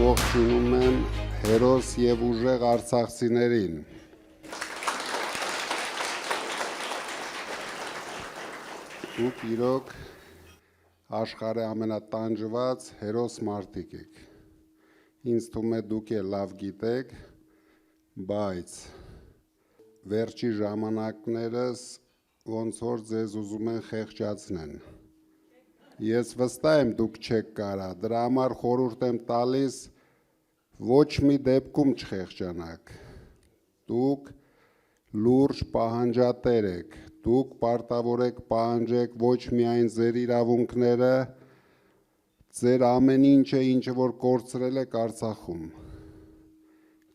ողջունում եմ հերոս և ուժեղ արցախցիներին։ Դուք իրոք աշխարհի ամենատանջված հերոս մարդիկ եք։ Ինձ թվում է դուք էլ լավ գիտեք, բայց վերջի ժամանակներս ոնց որ ձեզ ուզում են խեղճացնեն։ Ես վստահ եմ դուք չեք կարա, դրա համար խորհուրդ եմ տալիս ոչ մի դեպքում չխեղճանաք։ Դուք լուրջ պահանջատեր եք, դուք պարտավոր եք պահանջեք ոչ միայն ձեր իրավունքները, ձեր ամեն ինչը, ինչը որ կորցրել եք Արցախում։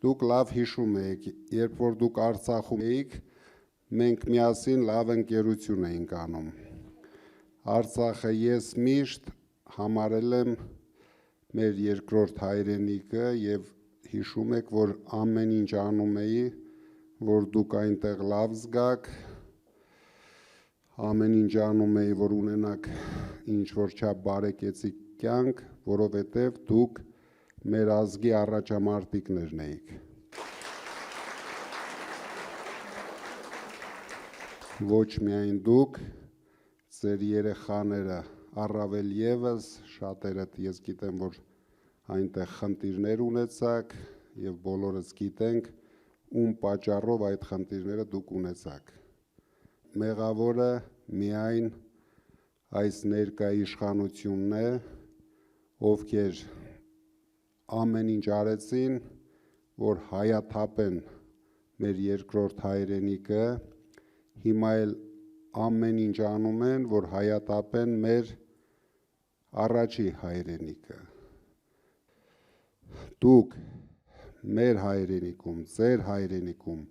Դուք լավ հիշում եք, երբ որ դուք Արցախում էիք, մենք միասին լավ ընկերություն էինք անում։ Արցախը ես միշտ համարել եմ մեր երկրորդ հայրենիքը և հիշում եք, որ ամեն ինչ անում էի, որ դուք այնտեղ լավ զգաք, ամեն ինչ անում էի, որ ունենաք ինչ-որ չափ բարեկեցիկ կյանք, որովհետև դուք մեր ազգի առաջամարտիկներն էիք։ Ոչ միայն դուք, ձեր երեխաները, առավել ևս, շատերդ ես գիտեմ, որ այնտեղ խնդիրներ ունեցաք և բոլորս գիտենք, ում պատճառով այդ խնդիրները դուք ունեցաք։ Մեղավորը միայն այս ներկա իշխանությունն է, ովքեր ամեն ինչ արեցին, որ հայաթափեն մեր երկրորդ հայրենիքը, հիմա էլ ամեն ինչ անում են, որ հայաթափեն մեր առաջի հայրենիքը։ Դուք մեր հայրենիքում, ձեր հայրենիքում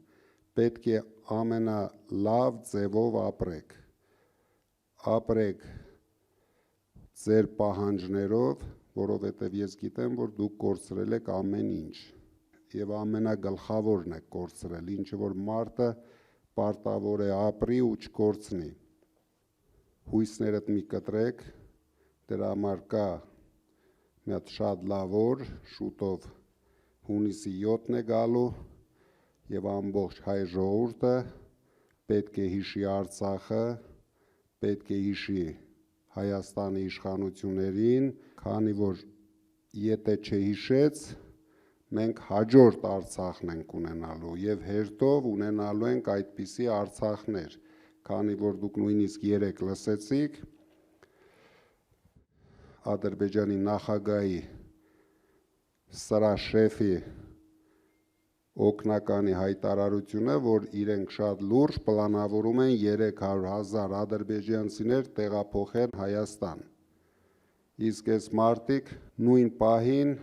պետք է ամենալավ ձևով ապրեք։ Ապրեք ձեր պահանջներով, որովհետև ես գիտեմ, որ դուք կորցրել եք ամեն ինչ և ամենագլխավորն եք կորցրել, ինչը որ մարդը պարտավոր է ապրի ու չկորցնի։ Հույսներդ մի կտրեք, դրա համար կա մի հատ շատ լավ օր, շուտով հունիսի 7-ն է գալու և ամբողջ հայ ժողովուրդը պետք է հիշի Արցախը, պետք է հիշի Հայաստանի իշխանություններին, քանի որ եթե չհիշեց, մենք հաջորդ Արցախն ենք ունենալու և հերթով ունենալու ենք այդպիսի Արցախներ, քանի որ դուք նույնիսկ երեկ լսեցիք Ադրբեջանի նախագահի Սրաշեֆի օգնականի հայտարարությունը, որ իրենք շատ լուրջ պլանավորում են 300,000 ադրբեջանցիներ տեղափոխել Հայաստան։ Իսկ այս մարդիկ նույն պահին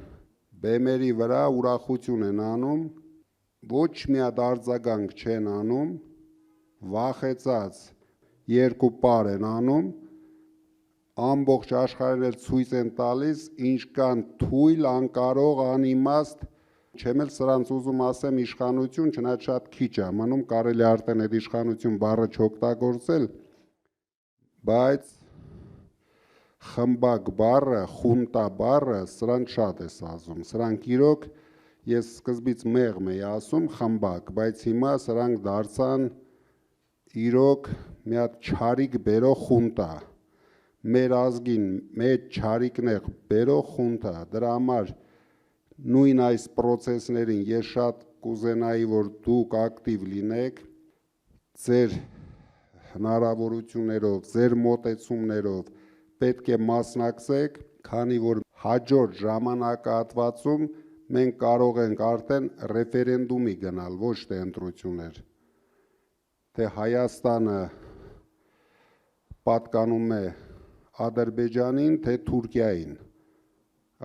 բեմերի վրա ուրախություն են անում, ոչ մի հատ արձագանք չեն անում, վախեցած երկու պար են անում, ամբողջ աշխարհին էլ ցույց են տալիս, ինչքան թույլ, անկարող, անիմաստ, չեմ էլ սրանց ուզում ասեմ իշխանություն, չնայած շատ քիչ է մնում, կարելի է արդեն այդ իշխանություն բառը չօգտագործել, բայց խմբակ բառը, խունտա բառը, սրանց շատ է սազում, սրանք իրոք, ես սկզբից մեղմ էի ասում խմբակ, բայց հիմա սրանք դարձան իրոք մի հատ չարիք բերող խունտա, մեր ազգին մեծ չարիքներ բերող խունտա, դրա համար նույն այս պրոցեսներին ես շատ կուզենայի, որ դուք ակտիվ լինեք, ձեր հնարավորություններով, ձեր մոտեցումներով պետք է մասնակցեք, քանի որ հաջորդ ժամանակահատվածում մենք կարող ենք արդեն ռեֆերենդումի գնալ, ոչ թե ընտրություններ, թե Հայաստանը պատկանում է Ադրբեջանին, թե Թուրքիային։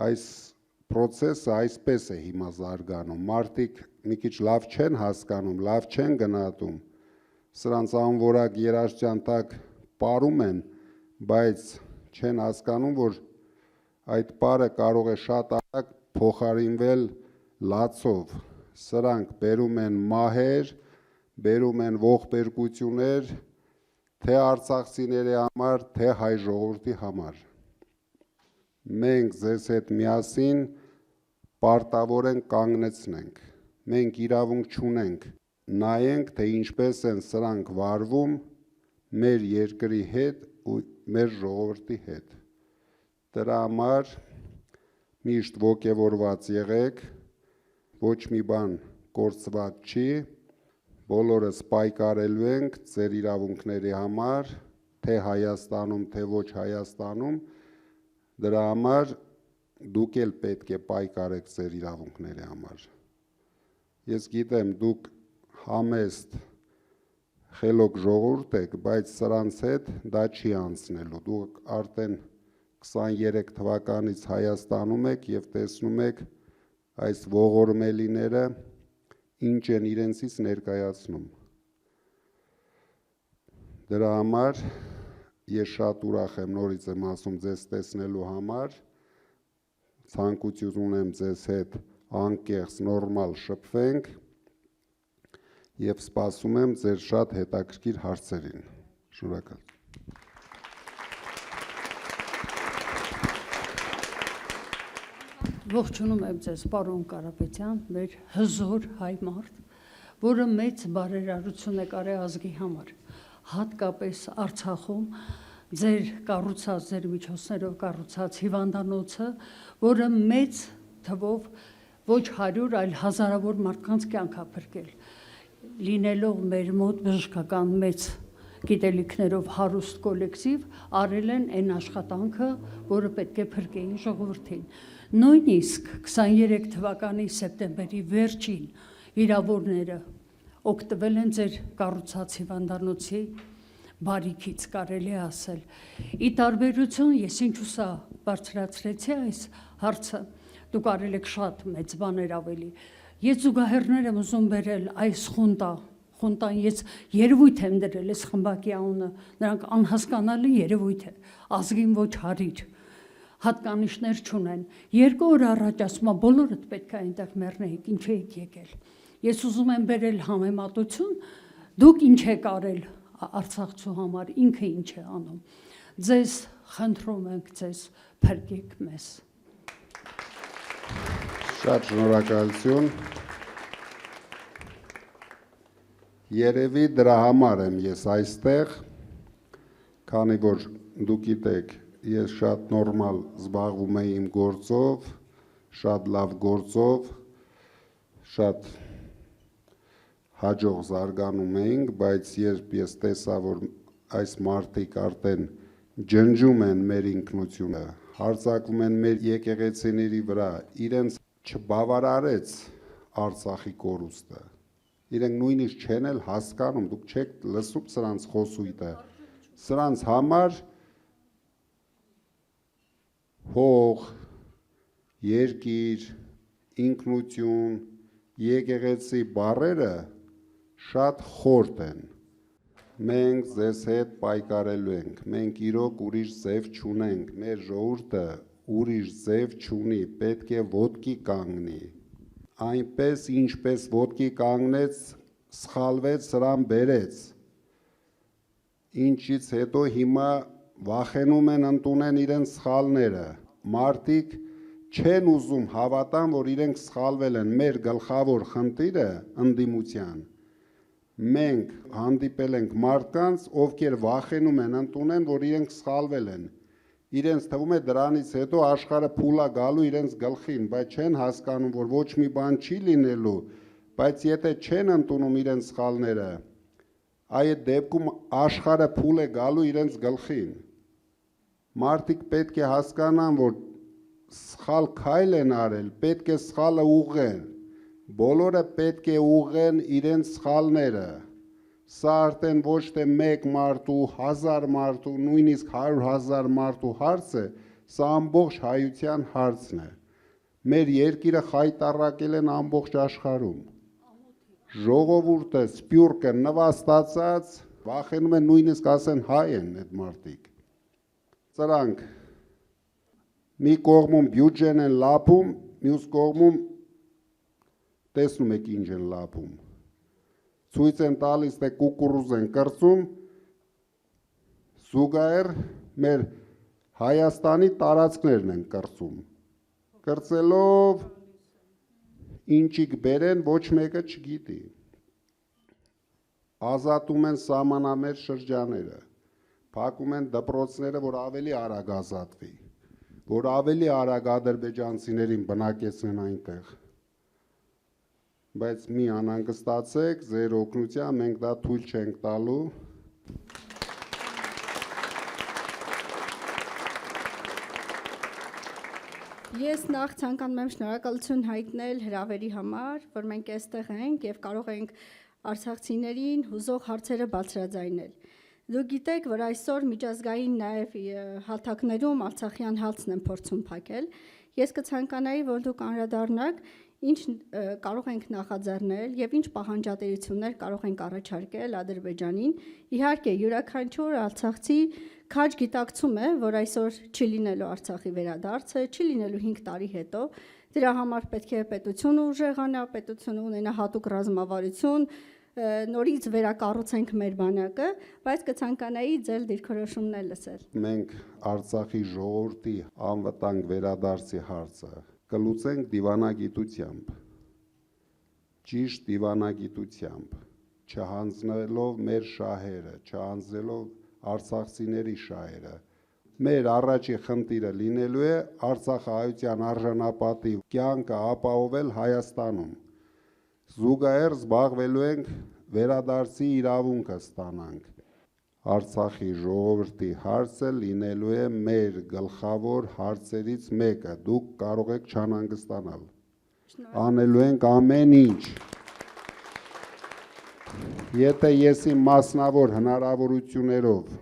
Այս պրոցեսը այսպես է հիմա զարգանում, մարդիկ մի քիչ լավ չեն հասկանում, լավ չեն գնահատում, սրանց անորակ երաշտյան տակ պարում են, բայց չեն հասկանում, որ այդ պարը կարող է շատ արագ փոխարինվել լացով, սրանք բերում են մահեր, բերում են ողբերգություններ, թե արցախցիների համար, թե հայ ժողովրդի համար։ Մենք ձեզ հետ միասին պարտավոր ենք կանգնեցնենք։ Մենք իրավունք չունենք նայենք, թե ինչպես են սրանք վարվում մեր երկրի հետ ու մեր ժողովրդի հետ։ Դրա համար միշտ ոգևորված եղեք, ոչ մի բան կորցված չի, բոլորս պայքարելու ենք ձեր իրավունքների համար, թե Հայաստանում, թե ոչ Հայաստանում, դրա համար դուք էլ պետք է պայքարեք ձեր իրավունքների համար։ Ես գիտեմ, դուք համեստ խելոք ժողովուրդ եք, բայց սրանց հետ դա չի անցնելու, դուք արդեն 23 թվականից Հայաստանում եք և տեսնում եք այս ողորմելիները ինչ են իրենցից ներկայացնում։ Դրա համար ես շատ ուրախ եմ, նորից եմ ասում, ձեզ տեսնելու համար, ցանկություն ունեմ ձեզ հետ անկեղծ նորմալ շփվենք և սպասում եմ ձեր շատ հետաքրքիր հարցերին։ Շնորհակալ։ Ողջունում եմ ձեզ, պարոն Կարապետյան, մեր հզոր հայ մարդ, որը մեծ բարերարություն է կարել ազգի համար, հատկապես Արցախում ձեր կառուցած, ձեր միջոցներով կառուցած հիվանդանոցը, որը մեծ թվով ոչ 100, այլ հազարավոր մարդկանց կյանք է փրկել, լինելով մեր մոտ բժշկական մեծ գիտելիքներով հարուստ կոլեկտիվ, արել են այն աշխատանքը, որը պետք է փրկեին ժողովրդին։ Նույնիսկ 23 թվականի սեպտեմբերի վերջին վիրավորները օգտվել են ձեր կառուցած հիվանդանոցի բարիքից, կարելի է ասել։ Ի տարբերություն, ես ինչու սա բարձրացրեցի այս հարցը, դուք արել եք շատ մեծ բաներ ավելի։ Ես զուգահեռներ եմ ուզում բերել այս խունտան ես երևույթ եմ դրել, այս խմբակի անունը, նրանք անհասկանալի երևույթ է, ազգին ոչ հարիր, հատկանիշներ չունեն։ 2 օր առաջ ասում եմ, բոլորդ պետք է այնտեղ մեռնեիք, ինչ եք եկել։ Ես ուզում եմ բերել համեմատություն, դուք ինչ եք արել Արցախցու համար, ինքը ինչ է անում։ Ձեզ խնդրում ենք, ձեզ փրկեք մեզ։ Շատ շնորհակալություն։ Երևի դրա համար եմ ես այստեղ, քանի որ դուք գիտեք, ես շատ նորմալ զբաղվում եմ իմ գործով, շատ լավ գործով, շատ հաջող զարգանում էինք, բայց երբ ես տեսա, որ այս մարդիկ արդեն ջնջում են մեր ինքնությունը, հարձակվում են մեր եկեղեցիների վրա, իրենց չբավարարեց Արցախի կորուստը, իրենք նույնիսկ չեն էլ հասկանում, դուք չեք լսում սրանց խոսույթը, սրանց համար հող, երկիր, ինքնություն, եկեղեցի բառերը շատ խորտ են։ Մենք ձեզ հետ պայքարելու ենք, մենք իրոք ուրիշ ձև չունենք, մեր ժողովուրդը ուրիշ ձև չունի, պետք է ոտքի կանգնի։ Այնպես, ինչպես ոտքի կանգնեց, սխալվեց, սրան բերեց, ինչից հետո հիմա վախենում են ընդունեն իրենց սխալները, մարդիկ չեն ուզում հավատան, որ իրենք սխալվել են, մեր գլխավոր խնդիրը ընդդիմության, մենք հանդիպել ենք մարդկանց, ովքեր վախենում են ընդունեն, որ իրենք սխալվել են, իրենց թվում է դրանից հետո աշխարհը փուլա գալու իրենց գլխին, բայց չեն հասկանում, որ ոչ մի բան չի լինելու, բայց եթե չեն ընդունում իրենց սխալները, այդ դեպքում աշխարհը փուլ է գալու իրենց գլխին։ Մարդիկ պետք է հասկանան, որ սխալ քայլ են արել, պետք է սխալը ուղղեն, բոլորը պետք է ուղղեն իրենց սխալները։ Սա արդեն ոչ թե մեկ մարդու, 1000 մարդու, նույնիսկ 100,000 մարդու հարց է, սա ամբողջ հայության հարցն է։ Մեր երկիրը խայտառակել են ամբողջ աշխարհում։ Ժողովուրդը, սփյուռքը նվաստացած, վախենում են նույնիսկ ասեն հայ են այդ մարդիկ։ Սրանք մի կողմում բյուջեն են լափում, մյուս կողմում տեսնում եք ինչ են լափում։ Ցույց են տալիս, թե կուկուռուզ են կրծում, զուգահեռ մեր Հայաստանի տարածքներն են կրծում։ Կրծելով Ինչիկ բերեն ոչ մեկը չգիտի։ Ազատում են սահմանամերձ շրջաները, փակում են դպրոցները, որ ավելի արագ ազատվի, որ ավելի արագ ադրբեջանցիներին բնակեցնեն այնտեղ։ Բայց մի անհանգստացեք, ձեր օգնությամբ մենք դա թույլ չենք տալու։ Ես նախ ցանկանում եմ շնորհակալություն հայտնել հրավերի համար, որ մենք այստեղ ենք եւ կարող ենք արցախցիներին հուզող հարցերը բարձրաձայնել։ Դուք գիտեք, որ այսօր միջազգային նաև հալթակներում արցախյան հալցն են փորձում փակել։ Ես կցանկանայի, որ դուք անդրադառնաք, ինչ կարող ենք նախաձեռնել եւ ինչ պահանջատիրություններ կարող ենք առաջարկել Ադրբեջանին։ Իհարկե, յուրաքանչյուր արցախցի քաջ գիտակցում է, որ այսօր չի լինելու Արցախի վերադարձը, չի լինելու 5 տարի հետո։ Դրա համար պետք է պետությունը ուժեղանա, պետությունը ունենա հատուկ ռազմավարություն, նորից վերակառուցենք մեր բանակը, բայց կցանկանայի ձեր դիրքորոշումներ լսել։ Մենք Արցախի ժողովրդի անվտանգ վերադարձի հարցը կլուծենք դիվանագիտությամբ, ճիշտ դիվանագիտությամբ, չհանձնելով մեր շահերը, չհանձնելով արցախցիների շահերը։ Մեր առաջի խնդիրը լինելու է արցախահայության արժանապատիվ կյանքը ապահովել Հայաստանում։ Զուգահեռ զբաղվելու ենք վերադարձի իրավունքը ստանանք։ Արցախի ժողովրդի հարցը լինելու է մեր գլխավոր հարցերից մեկը։ Դուք կարող եք չանհանգստանալ։ Անելու ենք ամեն ինչ։ Եթե ես իմ մասնավոր հնարավորություններով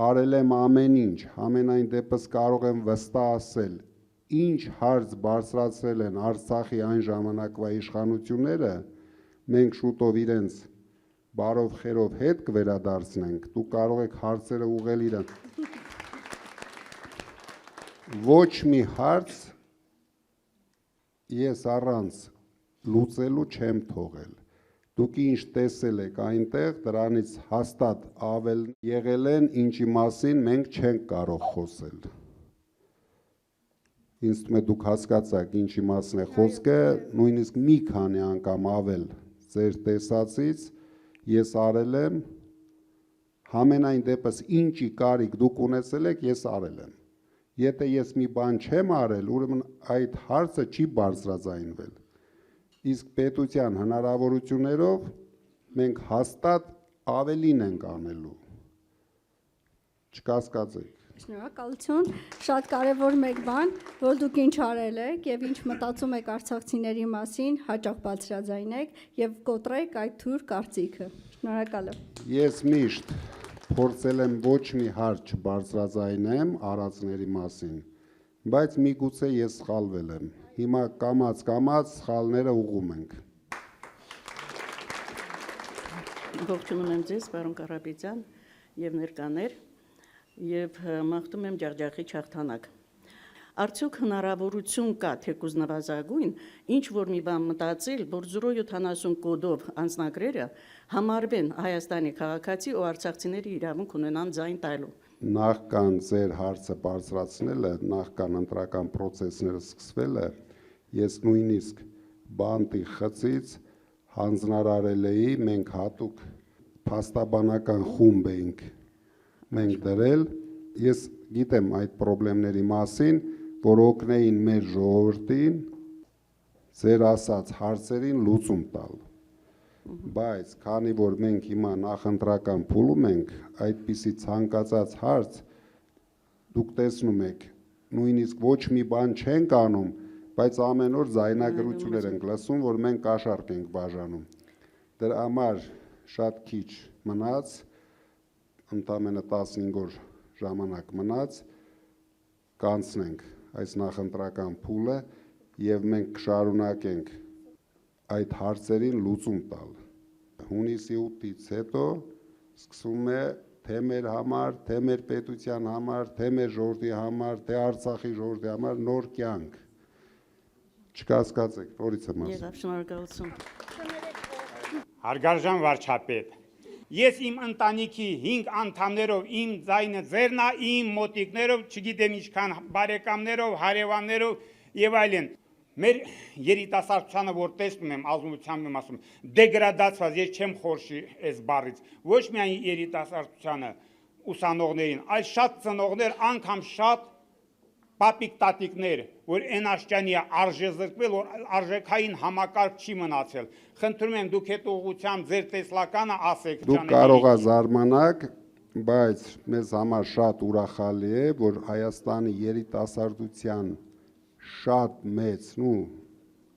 արել եմ ամեն ինչ, ամենայն դեպս կարող եմ վստահ ասել, ինչ հարց բարձրացրել են Արցախի այն ժամանակվա իշխանությունները, մենք շուտով իրենց բարով խերով հետ կվերադարձնենք, դուք կարող եք հարցերը ուղղել իրեն։ Ոչ մի հարց ես առանց լուծելու չեմ թողել։ Դուք ինչ տեսել եք այնտեղ, դրանից հաստատ ավել եղել են, ինչի մասին մենք չենք կարող խոսել։ Ինձ թվում է դուք հասկացաք, ինչի մասին է խոսքը, նույնիսկ մի քանի անգամ ավել ձեր տեսածից ես արել եմ, համենայն դեպս ինչի կարիք դուք ունեցել եք, ես արել եմ։ Եթե ես մի բան չեմ արել, ուրեմն այդ հարցը չի բարձրաձայնվել։ Իսկ պետության հնարավորություններով մենք հաստատ ավելին ենք անելու։ Չկասկածեք։ Շնորհակալություն, շատ կարևոր մեկ բան, որ դուք ինչ արել եք եւ ինչ մտածում եք արցախցիների մասին, հաճախ բարձրաձայնեք եւ կոտրեք այդ թույլ կարծիքը։ Շնորհակալ եմ։ Ես միշտ փորձել եմ ոչ մի հարց չբարձրաձայնեմ արածների մասին, բայց միգուցե ես սխալվել եմ։ Հիմա կամաց սխալները ուղղում ենք։ Ողջունում եմ ձեզ, պարոն Կարապետյան եւ ներկաներ, եւ մաղթում եմ ջախջախի հաղթանակ։ Արդյոք հնարավորություն կա թեկուզ նվազագույն, ինչ որ մի բան մտածել, որ 070 կոդով անձնագրերը համարվեն Հայաստանի քաղաքացի ու արցախցիների իրավունք ունենան ձայն տալու։ Նախքան ձեր հարցը բարձրացնելը, նախքան ընտրական process-ները սկսվելը, ես նույնիսկ բանտի խցից հանձնարարել էի, մենք հատուկ փաստաբանական խումբ էինք մենք դրել, ես գիտեմ այդ խնդիրների մասին, որ օգնեին մեր ժողովրդին ձեր ասած հարցերին լուծում տալ։ Բայց քանի որ մենք հիմա նախընտրական փուլում ենք, այդպիսի ցանկացած հարց դուք տեսնում եք, նույնիսկ ոչ մի բան չենք անում, բայց ամեն օր ձայնագրություններ ենք լսում, որ մենք կաշառք ենք բաժանում։ Դրա համար շատ քիչ մնաց, ընդամենը 15 օր ժամանակ մնաց, կանցնենք այս նախընտրական փուլը եւ մենք կշարունակենք այդ հարցերին լուծում տալ։ Հունիսի 8-ից հետո սկսում է թե մեր համար, թե մեր պետության համար, թե մեր ժողովրդի համար, թե Արցախի ժողովրդի համար նոր կյանք։ Չկասկածեք, նորից եմ ասում։ Եղավ, շնորհակալություն։ Հարգարժան վարչապետ, ես իմ ընտանիքի 5 անդամներով, իմ ձայնը ձերն է, իմ մոտիկներով, չգիտեմ ինչքան բարեկամներով, հարևաններով եւ այլն, Մեր երիտասարդությանը, որ տեսնում եմ, ազնվությամբ եմ ասում, դեգրադացված, ես չեմ խորշի այս բառից, ոչ միայն երիտասարդությանը, ուսանողներին, այլ շատ ծնողներ, անգամ շատ պապիկ տատիկներ, որ այն աշճանի է արժեզրկվել, որ արժեքային համակարգ չի մնացել։ Խնդրում եմ դուք այդ ուղղությամբ ձեր տեսլականը ասեք։ Դուք կարող եք զարմանալ, բայց մեզ համար շատ ուրախալի է, որ Հայաստանի երիտասարդության շատ մեծ,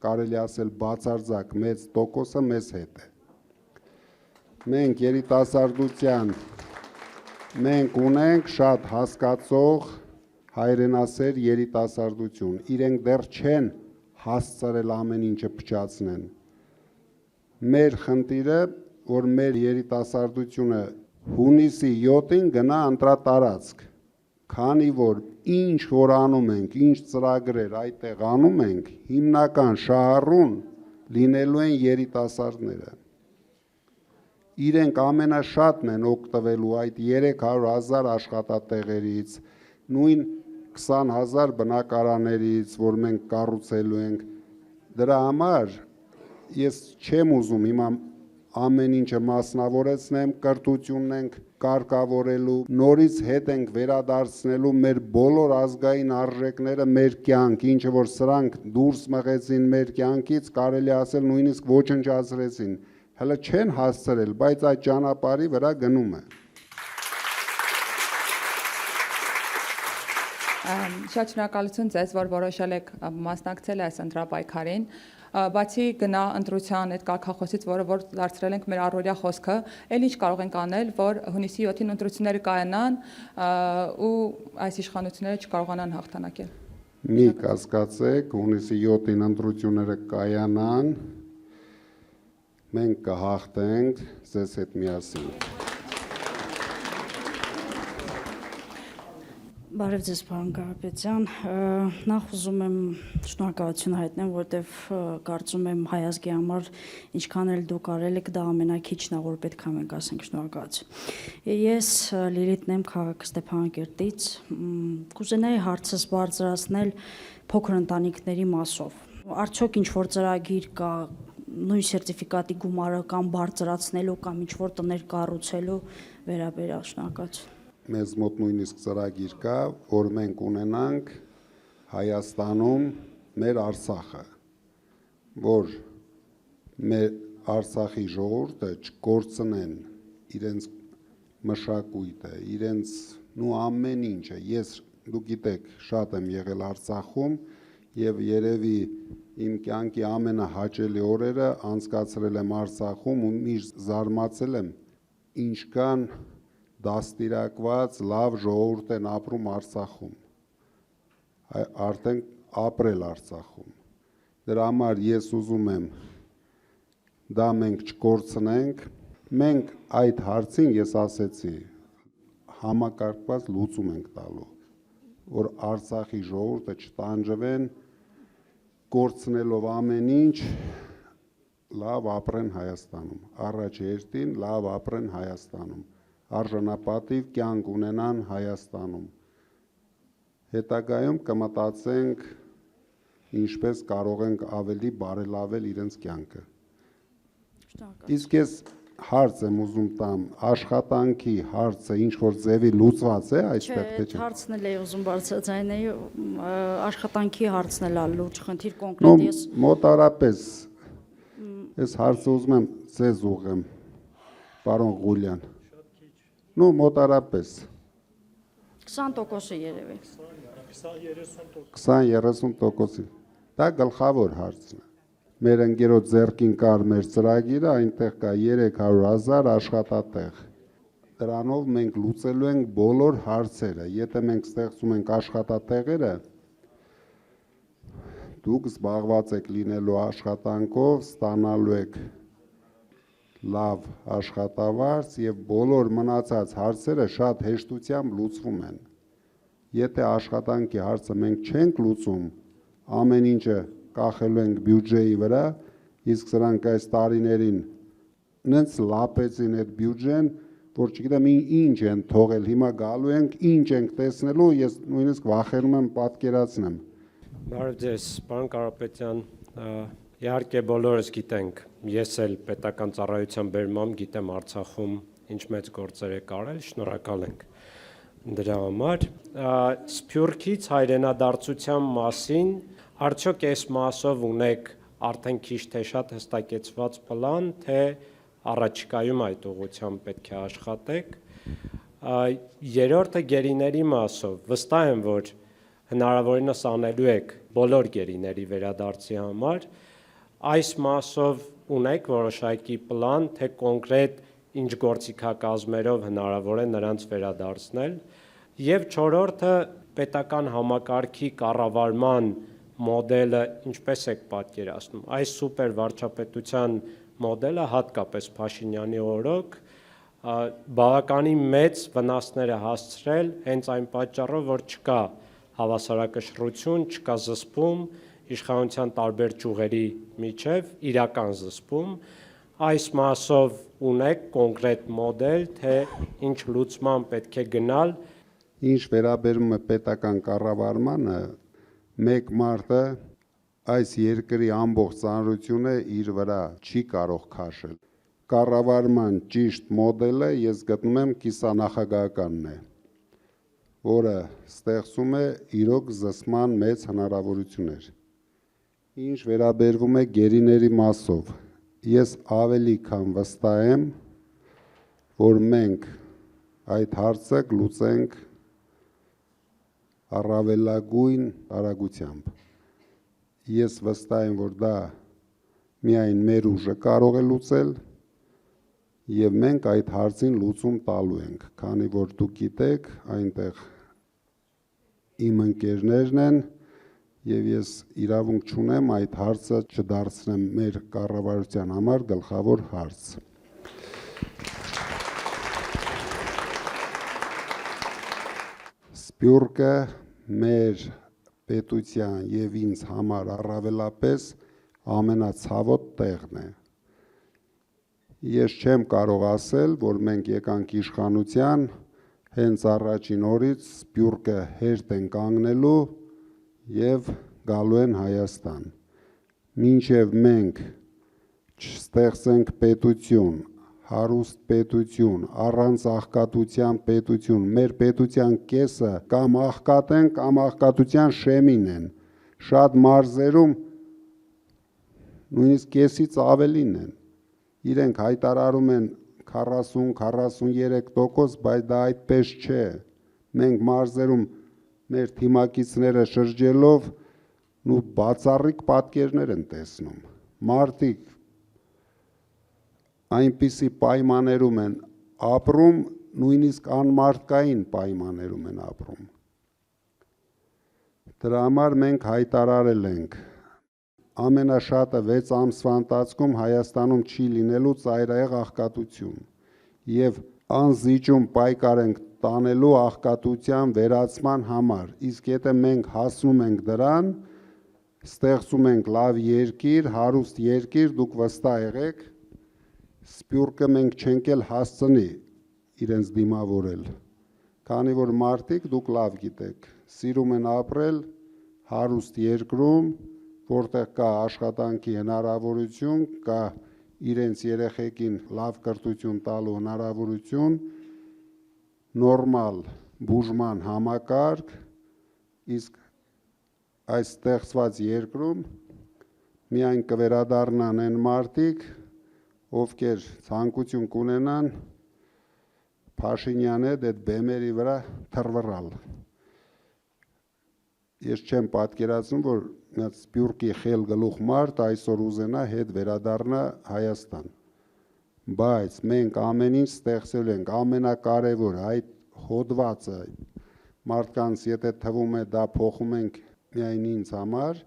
կարելի ասել բացարձակ մեծ տոկոսը մեզ հետ է։ Մենք երիտասարդության մենք ունենք շատ հասկացող հայրենասեր երիտասարդություն, իրենք դեռ չեն հասցրել ամեն ինչը փչացնեն։ Մեր խնդիրը, որ մեր երիտասարդությունը հունիսի 7-ին գնա ընտրատարածք, քանի որ ինչ որ անում ենք, ինչ ծրագրեր այդտեղ անում ենք, հիմնական շահառուն լինելու են երիտասարդները։ Իրենք ամենաշատն են օգտվելու այդ 300,000 աշխատատեղերից, նույն 20,000 բնակարաներից, որ մենք կառուցելու ենք։ Դրա համար ես չեմ ուզում հիմա ամեն ինչը մասնավորեցնեմ, կրթությունն ենք կարգավորելու, նորից հետ ենք վերադարձնելու մեր բոլոր ազգային արժեքները մեր կյանք, ինչը որ սրանք դուրս մղեցին մեր կյանքից, կարելի ասել նույնիսկ ոչնչացրեցին, հələ չեն հասցրել, բայց այդ ճանապարհի վրա գնում է։ Շատ շնորհակալություն ձեզ, որ որոշել եք մասնակցել այս ընտրապայքարին, բացի գնա ընտրության այդ կարգախոսից, որ դարձրել ենք մեր առօրյա խոսքը, էլ ինչ կարող ենք անել, որ հունիսի 7-ին ընտրությունները կայանան ու այս իշխանությունները չկարողանան հաղթանակել։ Մի կասկածեք, հունիսի 7-ին ընտրությունները կայանան, մենք կհաղթենք ձեզ հետ միասին։ Բարև ձեզ, պարոն Կարապետյան, նախ ուզում եմ շնորհակալություն հայտնեմ, որտեվ կարծում եմ հայ ազգի համար ինչքան էլ դուք արել եք, դա ամենաքիչն է, որ պետք է մենք ասենք շնորհակալություն։ Ես Լիլիթն եմ քաղաք Ստեփանակերտից, կուզենայի հարցս բարձրացնել փոքր ընտանիքների մասով։ Արդյոք ինչ որ ծրագիր կա նույն սերտիֆիկատի գումարը կամ բարձրացնելու կամ ինչ որ տներ կառուցելու վերաբերյալ շնորհակալություն։ Մեզ մոտ նույնիսկ ծրագիր կա, որ մենք ունենանք Հայաստանում մեր Արցախը, որ մեր Արցախի ժողովուրդը չկորցնեն իրենց մշակույթը, իրենց ամեն ինչը։ Ես, դուք գիտեք, շատ եմ եղել Արցախում եւ երևի իմ կյանքի ամենահաճելի օրերը անցկացրել եմ Արցախում ու միշտ զարմացել եմ ինչքան դաստիարակված լավ ժողովուրդ են ապրում Արցախում, արդեն ապրել Արցախում։ Դրա համար ես ուզում եմ դա մենք չկորցնենք, մենք այդ հարցին ես ասեցի համակարգված լուծում ենք տալու, որ Արցախի ժողովուրդը չտանջվեն, կորցնելով ամեն ինչ, լավ ապրեն Հայաստանում, առաջ երթին լավ ապրեն Հայաստանում, արժանապատիվ կյանք ունենան Հայաստանում։ Հետագայում կմտածենք ինչպես կարող ենք ավելի բարելավել իրենց կյանքը։ Իսկ ես հարց եմ ուզում տամ, աշխատանքի հարցը ինչ որ ձևի լուծված է այստեղ թե չէ։ Հարցն էլ է ուզում բարձրացնել, աշխատանքի հարցն էլ է լուրջ խնդիր կոնկրետ ես։ Մոտարապես Ես հարցը ուզում եմ ձեզ ուղղեմ, պարոն Ղուլյան։ Մոտարապես 20%-ը երևի։ 20-30%-ը։ Դա գլխավոր հարցն է։ Մեր ընկերոջ ձեռքին կար մեր ծրագիրը, այնտեղ կա 300,000 աշխատատեղ։ Դրանով մենք լուծելու ենք բոլոր հարցերը։ Եթե մենք ստեղծում ենք աշխատատեղերը, դուք զբաղված եք լինելու աշխատանքով, ստանալու եք լավ աշխատավարձ եւ բոլոր մնացած հարցերը շատ հեշտությամբ լուծվում են։ Եթե աշխատանքի հարցը մենք չենք լուծում, ամեն ինչը կախելու ենք բյուջեի վրա, իսկ սրանք այս տարիներին նենց լապեցին այդ բյուջեն, որ չգիտեմ ինչ են թողել, հիմա գալու ենք, ինչ ենք տեսնելու, ես նույնիսկ վախենում եմ պատկերացնեմ։ Բարև ձեզ, պարոն Կարապետյան, իհարկե բոլորս գիտենք, ես էլ պետական ծառայության բերմամբ գիտեմ Արցախում ինչ մեծ գործեր եք արել, շնորհակալ ենք դրա համար։ Սփյուռքից հայրենադարձության մասին արդյոք այս մասով ունեք արդեն քիչ թե շատ հստակեցված պլան, թե առաջիկայում այդ ուղղությամբ պետք է աշխատեք։ Երրորդը գերիների մասով, վստահ եմ, որ հնարավորինս անելու եք բոլոր գերիների վերադարձի համար, այս մասով ունեք որոշակի պլան, թե կոնկրետ ինչ գործիքակազմերով հնարավոր է նրանց վերադարձնել, եւ չորրորդը պետական համակարգի կառավարման մոդելը ինչպես եք պատկերացնում։ Այս սուպեր վարչապետության մոդելը հատկապես Փաշինյանի օրոք բավականին մեծ վնասներ է հասցրել հենց այն պատճառով, որ չկա հավասարակշռություն, չկա զսպում իշխանության տարբեր ճյուղերի միջև, իրական զսպում, այս մասով ունեք կոնկրետ մոդել, թե ինչ լուծման պետք է գնալ։ Ինչ վերաբերում է պետական կառավարմանը, մեկ մարդը այս երկրի ամբողջ ծանրությունը իր վրա չի կարող քաշել։ Կառավարման ճիշտ մոդելը ես գտնում եմ կիսանախագահականն է, որը ստեղծում է իրոք զսպման մեծ հնարավորություններ։ Ինչ վերաբերվում է գերիների մասով, ես ավելի քան վստահ եմ, որ մենք այդ հարցը կլուծենք առավելագույն արագությամբ։ Ես վստահ եմ, որ դա միայն մեր ուժը կարող է լուծել, եւ մենք այդ հարցին լուծում տալու ենք, քանի որ դուք գիտեք, այնտեղ իմ ընկերներն են, եւ ես իրավունք չունեմ այդ հարցը չդարձնեմ մեր կառավարության համար գլխավոր հարց։ Սփյուռքը մեր պետության եւ ինձ համար առավելապես ամենացավոտ տեղն է։ Ես չեմ կարող ասել, որ մենք եկանք իշխանության, հենց առաջին օրից Սփյուռքը հերթ են կանգնելու եւ գալու են Հայաստան։ Մինչև մենք չստեղծենք պետություն, հարուստ պետություն, առանց աղքատության պետություն, մեր պետության կեսը կամ աղքատ են, կամ աղքատության շեմին են։ Շատ մարզերում նույնիսկ կեսից ավելին են։ Իրենք հայտարարում են 40-43%, բայց դա այդպես չէ։ Մենք մարզերում մեր թիմակիցները շրջելով ու բացառիկ պատկերներ են տեսնում։ Մարդիկ այնպիսի պայմաններում են ապրում, նույնիսկ անմարդկային պայմաններում են ապրում։ Դրա համար մենք հայտարարել ենք ամենաշատը 6 ամսվա ընթացքում Հայաստանում չի լինելու ծայրահեղ աղքատություն եւ անզիջում պայքար ենք տանելու աղքատության վերացման համար, իսկ եթե մենք հասնում ենք դրան, ստեղծում ենք լավ երկիր, հարուստ երկիր, դուք վստահ եղեք, Սփյուռքը մենք չենք էլ հասցնի իրենց դիմավորել, քանի որ մարդիկ դուք լավ գիտեք, սիրում են ապրել հարուստ երկրում, որտեղ կա աշխատանքի հնարավորություն, կա իրենց երեխեքին լավ կրթություն տալու հնարավորություն, նորմալ բուժման համակարգ, իսկ այս ստեղծված երկրում միայն կվերադառնան այն մարդիկ, ովքեր ցանկություն կունենան Փաշինյանի հետ այդ բեմերի վրա թռվռալ։ Ես չեմ պատկերացնում, որ այդ Սփյուռքի խել գլուխ մարդ այսօր ուզենա հետ վերադառնա Հայաստան։ Բայց մենք ամեն ինչ ստեղծել ենք, ամենակարևորը այդ հոդվածը մարդկանց եթե թվում է դա փոխում ենք միայն ինձ համար,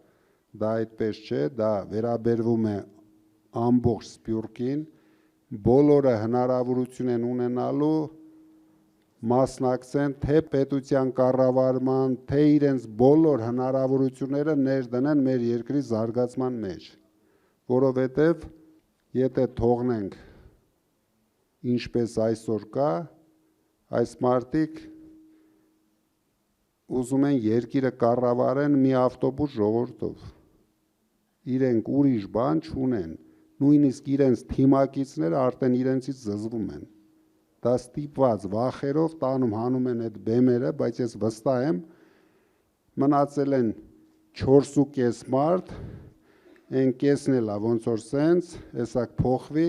դա այդպես չէ, դա վերաբերվում է ամբողջ Սփյուռքին, բոլորը հնարավորություն են ունենալու մասնակցեն թե պետության կառավարման, թե իրենց բոլոր հնարավորությունները ներդնեն մեր երկրի զարգացման մեջ, որովհետև եթե թողնենք ինչպես այսօր կա, այս մարդիկ ուզում են երկիրը կառավարեն մի ավտոբուս ժողովրդով։ Իրենք ուրիշ բան չունեն, նույնիսկ իրենց թիմակիցները արդեն իրենցից զզվում են։ Դա ստիպված վախերով տանում հանում են այդ բեմերը, բայց ես վստահ եմ, մնացել են 4.5 մարդ, այն կեսն էլա ոնց որ սենց, հեսա փոխվի,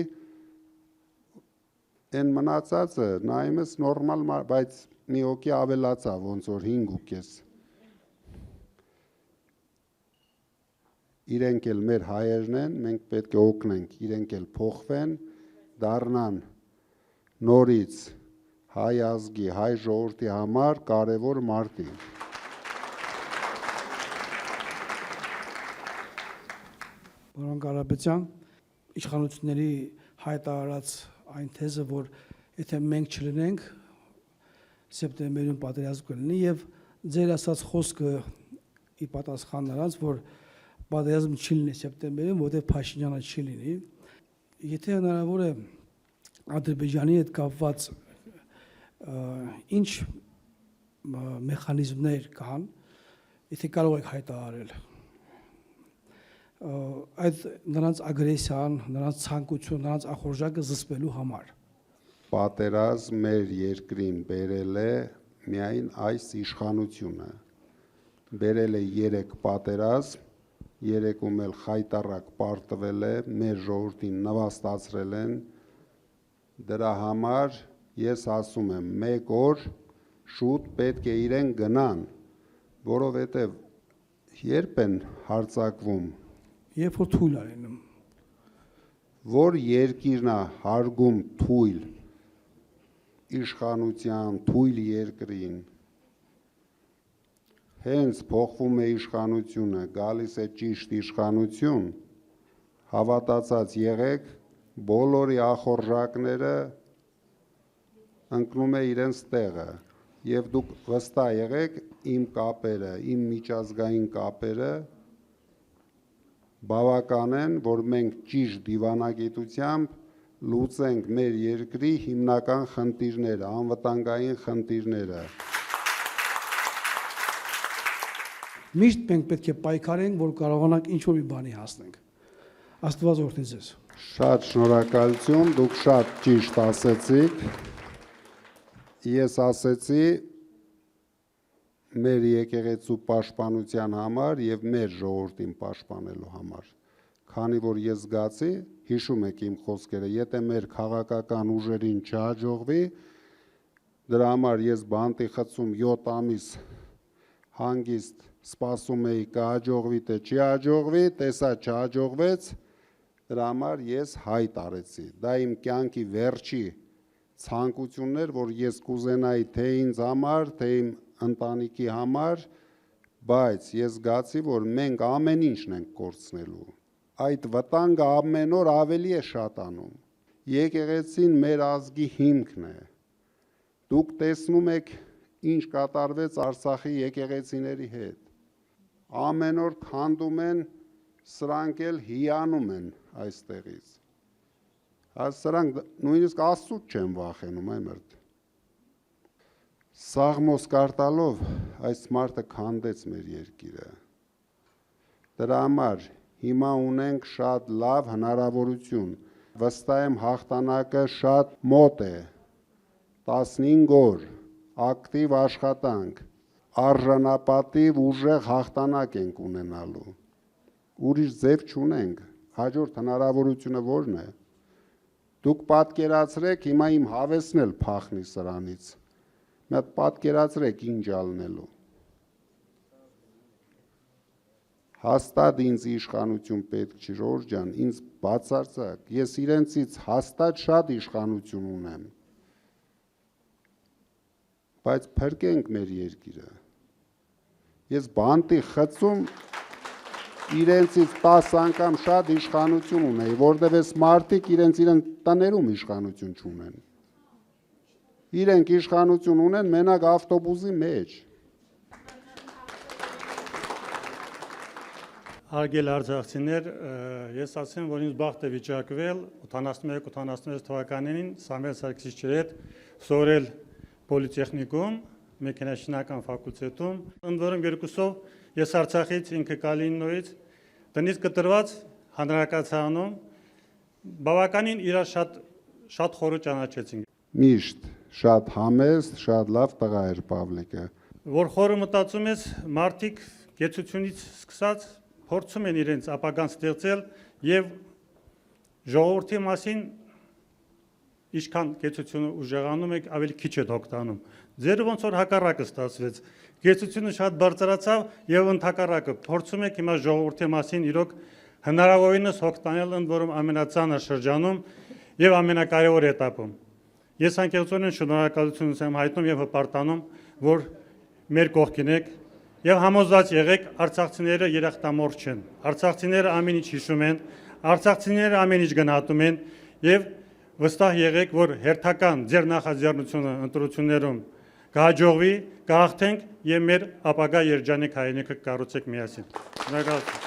այն մնացածը նայում ես նորմալ, բայց մի հոգի ավելացա, ոնց որ 5.5։ Իրենք էլ մեր հայերն են, մենք պետք է օգնենք, իրենք էլ փոխվեն, դառնան նորից հայ ազգի, հայ ժողովրդի համար կարևոր մարդիկ։ Պարոն Կարապետյան, իշխանությունների հայտարարած այն թեզը, որ եթե մենք չլինենք, սեպտեմբերին պատերազմ կլինի եւ ձեր ասած խոսքը ի պատասխան նրանց, որ պատերազմ չի լինի սեպտեմբերին, որտեղ Փաշինյանը չի լինի, եթե հնարավոր է Ադրբեջանի հետ կապված ինչ մեխանիզմներ կան, եթե կարող եք հայտարարել այդ նրանց ագրեսիան, նրանց ցանկություն, նրանց ախորժակը զսպելու համար։ Պատերազմ մեր երկրին բերել է միայն այս իշխանությունը։ Բերել է 3 պատերազմ, 3-ում էլ խայտառակ պարտվել է, մեր ժողովրդին նվաստացրել են։ Դրա համար ես ասում եմ, 1 օր շուտ պետք է իրեն գնան, որովհետև երբ են հարձակվում, Երբ որ թույլ արենում։ որ երկիրն է հարգում թույլ իշխանության, թույլ երկրին, հենց փոխվում է իշխանությունը, գալիս է ճիշտ իշխանություն, հավատացած եղեք, բոլորի ախորժակները ընկնում է իրենց տեղը, եւ դուք վստահ եղեք, իմ կապերը, իմ միջազգային կապերը բավական են, որ մենք ճիշտ դիվանագիտությամբ լուծենք մեր երկրի հիմնական խնդիրները, անվտանգային խնդիրները։ Միշտ մենք պետք է պայքարենք, որ կարողանանք ինչ-որ մի բանի հասնենք։ Աստված օրհնի ձեզ։ Շատ շնորհակալություն, դուք շատ ճիշտ ասեցիք։ Ես ասեցի մեր եկեղեցու պաշտպանության համար եւ մեր ժողովրդին պաշտպանելու համար։ Քանի որ ես զգացի, հիշում եք իմ խոսքերը, եթե մեր քաղաքական ուժերին չհաջողվի, դրա համար ես բանտի խցում 7 ամիս հանգիստ սպասում էի կհաջողվի թե չի հաջողվի, տեսա չհաջողվեց, դրա համար ես հայտ արեցի։ Դա իմ կյանքի վերջի ցանկությունն էր, որ ես կուզենայի թե ինձ համար, թե իմ ընտանիքի համար, բայց ես զգացի, որ մենք ամեն ինչն ենք կորցնելու։ Այդ վտանգը ամեն օր ավելի է շատանում։ Եկեղեցին մեր ազգի հիմքն է։ Դուք տեսնում եք, ինչ կատարվեց Արցախի եկեղեցիների հետ։ Ամեն օր քանդում են, սրանք էլ հիանում են այստեղից։ Սրանք նույնիսկ Աստծուց չեն վախենում, այմերդ։ Սաղմոս կարտալով այս մարդը քանդեց մեր երկիրը։ Դրա համար հիմա ունենք շատ լավ հնարավորություն։ Վստահ եմ հաղթանակը շատ մոտ է։ 15 օր ակտիվ աշխատանք, արժանապատիվ ուժեղ հաղթանակ ենք ունենալու։ Ուրիշ ձև չունենք։ Հաջորդ հնարավորությունը ո՞րն է։ Դուք պատկերացրեք, հիմա իմ հավեսն էլ փախնի սրանից։ Մի հատ պատկերացրեք ինչ ալնելու։ Հաստատ ինձ իշխանություն պետք չի, Ժորժ ջան, ինձ բացարձակ, ես իրենցից հաստատ շատ իշխանություն ունեմ, բայց փրկենք մեր երկիրը։ Ես բանտի խցում իրենցից 10 անգամ շատ իշխանություն ունեի, որտեղ այս մարդիկ իրենց տներում իշխանություն չունեն։ Իրենք իշխանություն ունեն մենակ ավտոբուսի մեջ։ Հարգելի արձակցիներ, ես ասեմ, որ ինձ բախտ է վիճակվել 81-86 թվականին Սամվել Սարգսիչի հետ սովորել պոլիտեխնիկում մեքենաշինական ֆակուլտետում, ընդ որում երկուսով ես Արցախից ինքը Կալինինոյից տնից կտրված հանրակացարանում բավականին իրար շատ խորը ճանաչեցինք։ Միշտ շատ համեստ, շատ լավ տղա էր Պավլիկը։ Որ խորը մտածում ես, մարդիկ կեցությունից սկսած փորձում են իրենց ապագան ստեղծել եւ ժողովրդի մասին ինչքան կեցությունը ուժեղանում եք, ավելի քիչ է օգտանում։ Ձեր ոնց որ հակառակը ստացվեց։ Կեցությունը շատ բարձրացավ եւ ընդհակառակը փորձում եք հիմա ժողովրդի մասին իրոք հնարավորինս օգտանել, ընդ որում ամենածանր շրջանում եւ ամենակարևոր этаպում։ Ես անկեղծորեն շնորհակալություն եմ հայտնում եւ հպարտանում, որ մեր կողքին եք եւ համոզված եղեք, արցախցիները երախտամոռ չեն։ Արցախցիները ամեն ինչ հիշում են, արցախցիները ամեն ինչ գնահատում են եւ վստահ եղեք, որ հերթական ձեր նախաձեռնությունը ընտրություններում կհաջողվի, կհաղթենք եւ մեր ապագա երջանիկ հայրենիքը կկառուցենք միասին։ Շնորհակալություն։